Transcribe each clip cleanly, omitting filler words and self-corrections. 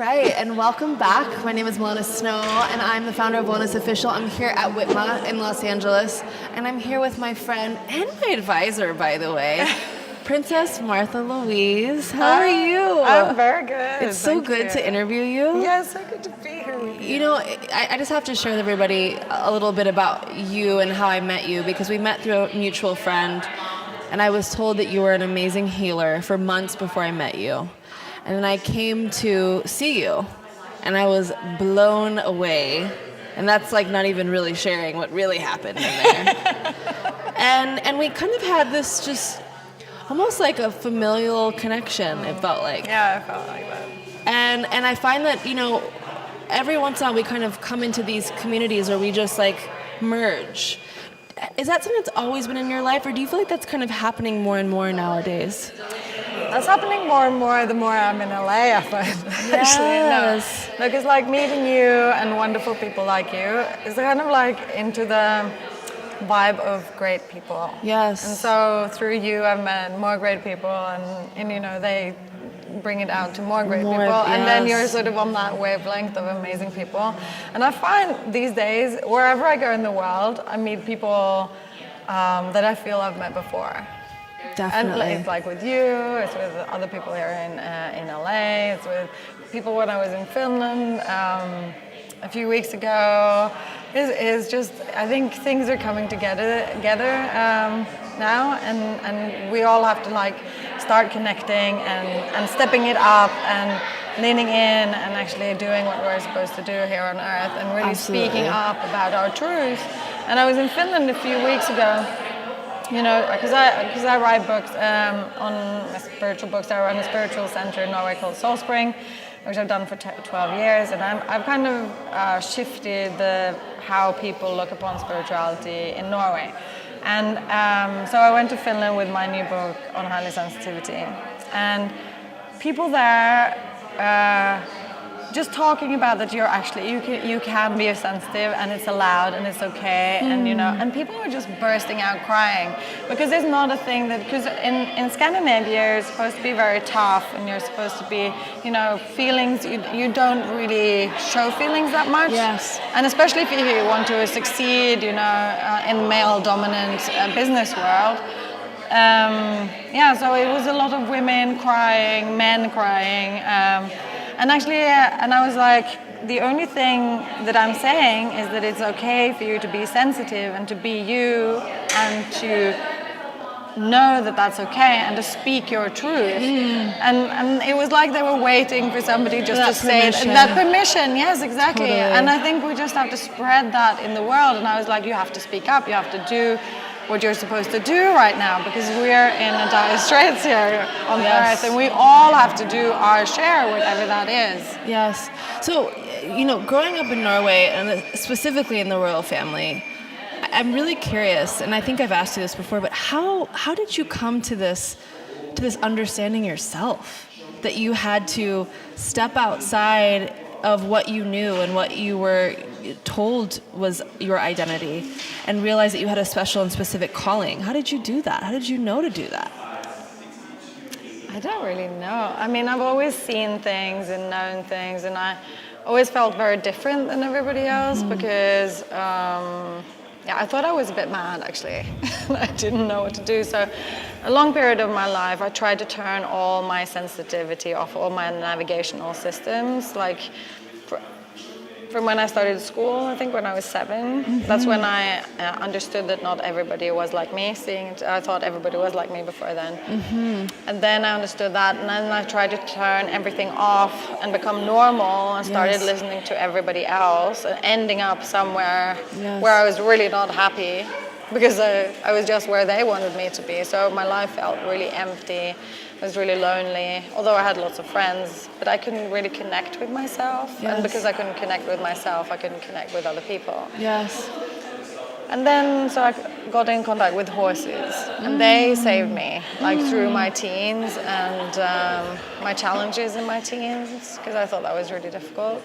right, and welcome back. My name is Millana Snow, and I'm the founder of Wellness Official. I'm here at WITMA in Los Angeles, and I'm here with my friend and my advisor, by the way, Princess Martha Louise. How are you? I'm very good. It's so good to interview you. Yeah, it's so good to be here with you. You know, I just have to share with everybody a little bit about you and how I met you, because we met through a mutual friend, and I was told that you were an amazing healer for months before I met you. And then I came to see you, and I was blown away. And that's like not even really sharing what really happened in there. and we kind of had this just almost like a familial connection, it felt like. Yeah, I felt like that. And I find that, you know, every once in a while we kind of come into these communities where we just like merge. Is that something that's always been in your life, or do you feel like that's kind of happening more and more nowadays? That's happening more and more the more I'm in LA, I find. Yes. No, because like meeting you and wonderful people like you is kind of like into the vibe of great people. Yes. And so through you, I've met more great people, and you know, they bring it out to more great people. And then you're sort of on that wavelength of amazing people. And I find these days, wherever I go in the world, I meet people that I feel I've met before. Definitely. And it's like with you, it's with other people here in LA, it's with people when I was in Finland a few weeks ago. It's just, I think things are coming together now, and we all have to like start connecting and stepping it up and leaning in and actually doing what we're supposed to do here on Earth, and really speaking up about our truth. And I was in Finland a few weeks ago. You know, because I write books on spiritual books. I run a spiritual center in Norway called Soul Spring, which I've done for 12 years, and I've kind of shifted how people look upon spirituality in Norway. And so I went to Finland with my new book on highly sensitivity, and people there. Just talking about that you're actually you can be sensitive, and it's allowed, and it's okay, and you know, and people are just bursting out crying, because it's not a thing that, because in Scandinavia you're supposed to be very tough, and you're supposed to be, you know, feelings, you don't really show feelings that much. Yes. And especially if you want to succeed, you know, in male dominant business world. So it was a lot of women crying, men crying. And actually, and I was like, the only thing that I'm saying is that it's okay for you to be sensitive and to be you, and to know that that's okay, and to speak your truth. And it was like they were waiting for somebody just to say that permission. Yes, exactly. Totally. And I think we just have to spread that in the world. And I was like, you have to speak up. You have to do what you're supposed to do right now, because we're in a dire straits here on Earth, and we all have to do our share, whatever that is. Yes. So, you know, growing up in Norway, and specifically in the royal family, I'm really curious, and I think I've asked you this before, but how did you come to this understanding yourself, that you had to step outside of what you knew and what you were told was your identity, and realize that you had a special and specific calling? How did you do that? How did you know to do that? I don't really know. I mean, I've always seen things and known things, and I always felt very different than everybody else, because I thought I was a bit mad, actually. I didn't know what to do. So a long period of my life, I tried to turn all my sensitivity off, all my navigational systems, like from when I started school, I think when I was 7, that's when I understood that not everybody was like me. I thought everybody was like me before then. And then I understood that, and then I tried to turn everything off and become normal, and started listening to everybody else, and ending up somewhere where I was really not happy, because I was just where they wanted me to be. So my life felt really empty. I was really lonely, although I had lots of friends, but I couldn't really connect with myself. And because I couldn't connect with myself, I couldn't connect with other people. Yes. And then, so I got in contact with horses, and they saved me, like through my teens and my challenges in my teens, because I thought that was really difficult.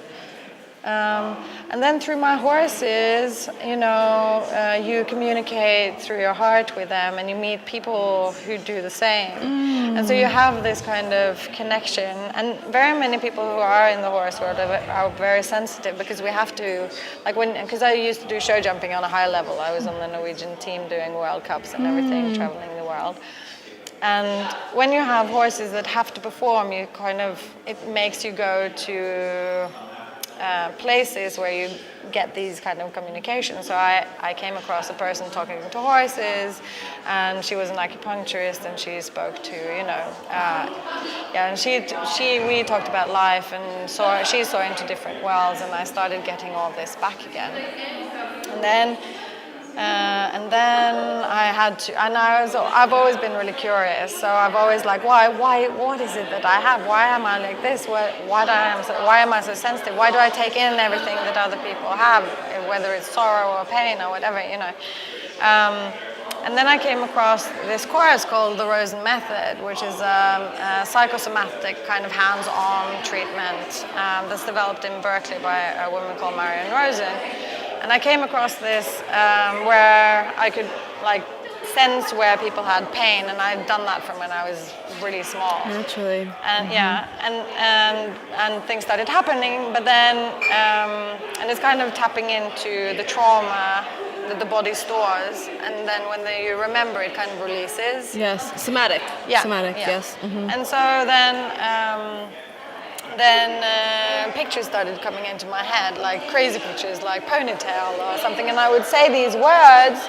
And then through my horses, you communicate through your heart with them, and you meet people who do the same. And so you have this kind of connection. And very many people who are in the horse world are very sensitive, because we have to, because I used to do show jumping on a high level. I was on the Norwegian team doing World Cups and everything, traveling the world. And when you have horses that have to perform, it makes you go to places where you get these kind of communications. So I came across a person talking to horses, and she was an acupuncturist, and she spoke to, and we talked about life, and she saw into different worlds, and I started getting all this back again. And then I had to, and I've always been really curious. So I've always why, what is it that I have? Why am I like this? Why am I so sensitive? Why do I take in everything that other people have, whether it's sorrow or pain or whatever, And then I came across this course called the Rosen Method, which is a psychosomatic kind of hands-on treatment that's developed in Berkeley by a woman called Marion Rosen. And I came across this where I could sense where people had pain, and I'd done that from when I was really small. Naturally. And and things started happening, but then and it's kind of tapping into the trauma that the body stores, and then when you remember, it kind of releases. Yes, somatic. Yeah. Somatic. Yeah. Yes. Mm-hmm. And so then pictures started coming into my head, like crazy pictures, like ponytail or something, and I would say these words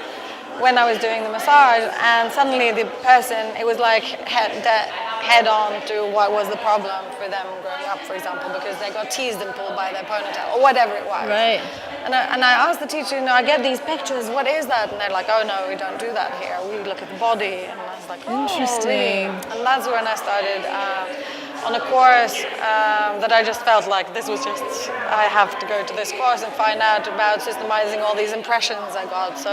when I was doing the massage, and suddenly the person, it was like head on to what was the problem for them growing up, for example, because they got teased and pulled by their ponytail or whatever it was. Right. And I asked the teacher, I get these pictures, what is that? And they're like, oh no, we don't do that here. We look at the body. And I was like, oh, interesting. Really? And that's when I started on a course that I just felt like this was just, I have to go to this course and find out about systemizing all these impressions I got. So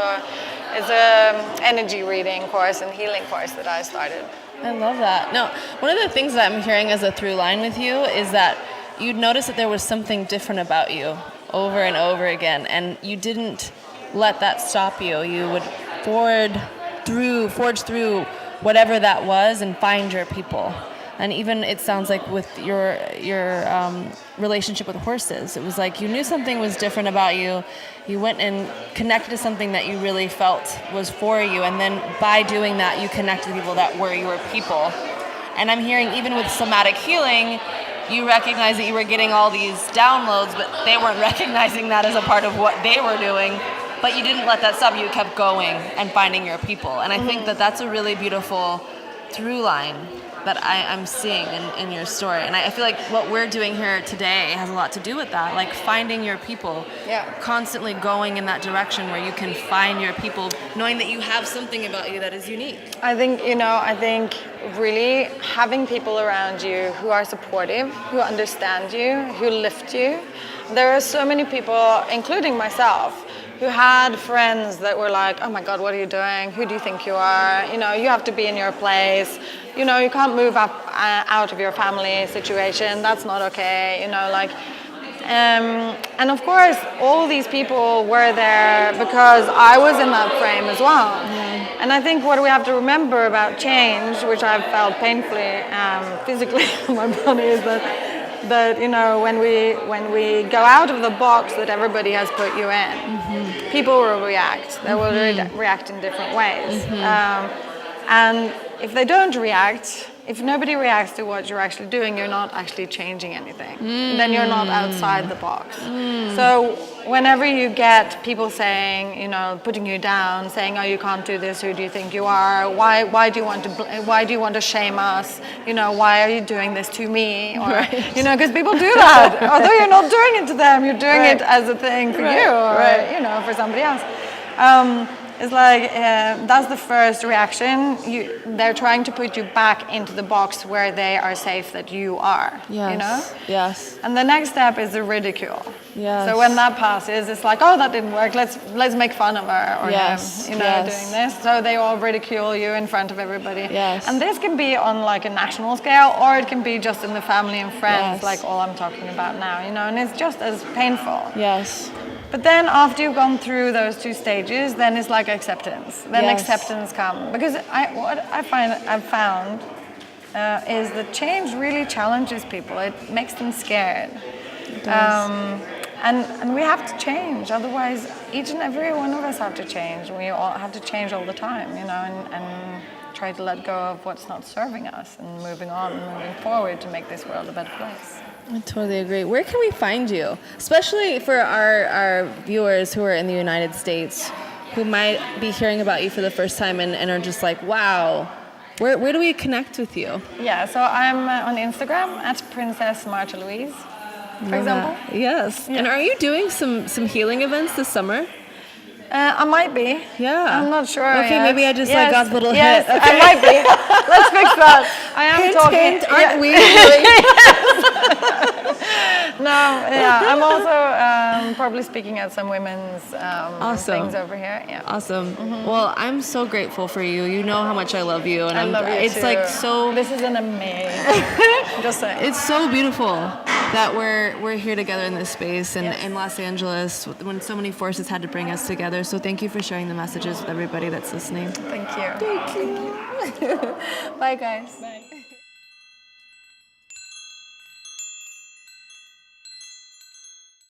it's an energy reading course and healing course that I started. I love that. Now, one of the things that I'm hearing as a through line with you is that you'd notice that there was something different about you over and over again, and you didn't let that stop you. You would forge through whatever that was and find your people. And even it sounds like with your relationship with horses, it was like you knew something was different about you. You went and connected to something that you really felt was for you, and then by doing that, you connected to people that were your people. And I'm hearing even with somatic healing, you recognize that you were getting all these downloads, but they weren't recognizing that as a part of what they were doing. But you didn't let that stop you. You kept going and finding your people. And I think that that's a really beautiful through line that I'm seeing in your story. And I feel like what we're doing here today has a lot to do with that, like finding your people, constantly going in that direction where you can find your people, knowing that you have something about you that is unique. I think really having people around you who are supportive, who understand you, who lift you. There are so many people, including myself, who had friends that were like, oh my God, what are you doing? Who do you think you are? You have to be in your place. You can't move up out of your family situation. That's not okay. And of course, all these people were there because I was in that frame as well. Mm-hmm. And I think what we have to remember about change, which I've felt painfully, physically in my body, is that when we go out of the box that everybody has put you in, mm-hmm. people will react. They will react in different ways. Mm-hmm. And if they don't react, if nobody reacts to what you're actually doing, you're not actually changing anything. Then you're not outside the box. So whenever you get people saying, putting you down, saying, oh, you can't do this, who do you think you are? Why do you want to shame us? Why are you doing this to me? Or, because people do that. Although you're not doing it to them, you're doing it as a thing for you or, for somebody else. It's like that's the first reaction. They're trying to put you back into the box where they are safe that you are. Yes. You know? Yes. And the next step is the ridicule. Yes. So when that passes, it's like, oh, that didn't work. Let's make fun of her or Yes. him, you know, Yes. doing this. So they all ridicule you in front of everybody. Yes. And this can be on like a national scale, or it can be just in the family and friends, Yes. like all I'm talking about now, you know. And it's just as painful. Yes. But then after you've gone through those two stages, then it's like acceptance. Then Yes. acceptance comes. Because what I've found is that change really challenges people. It makes them scared. It does. And we have to change. Otherwise, each and every one of us have to change. We all have to change all the time, you know, and try to let go of what's not serving us and moving on and moving forward to make this world a better place. I totally agree. Where can we find you? Especially for our viewers who are in the United States, who might be hearing about you for the first time and are just like, wow, where do we connect with you? Yeah, so I'm on Instagram at Princess Martha Louise, for example. Yes. Yeah. And are you doing some healing events this summer? I might be. Yeah. I'm not sure. Okay, yet. maybe I just like got a little yes, hit. Okay. I might be. Let's fix that. I am Hint, talking. hint, aren't we? No, yeah. I'm also probably speaking at some women's Awesome. things over here. Yeah. Awesome. Well, I'm so grateful for you. You know how much I love you, and I love you it's too. like so. This is an amazing. Just saying. It's so beautiful that we're here together in this space and in Los Angeles when so many forces had to bring us together. So thank you for sharing the messages with everybody that's listening. Thank you. Thank you. Bye, guys. Bye.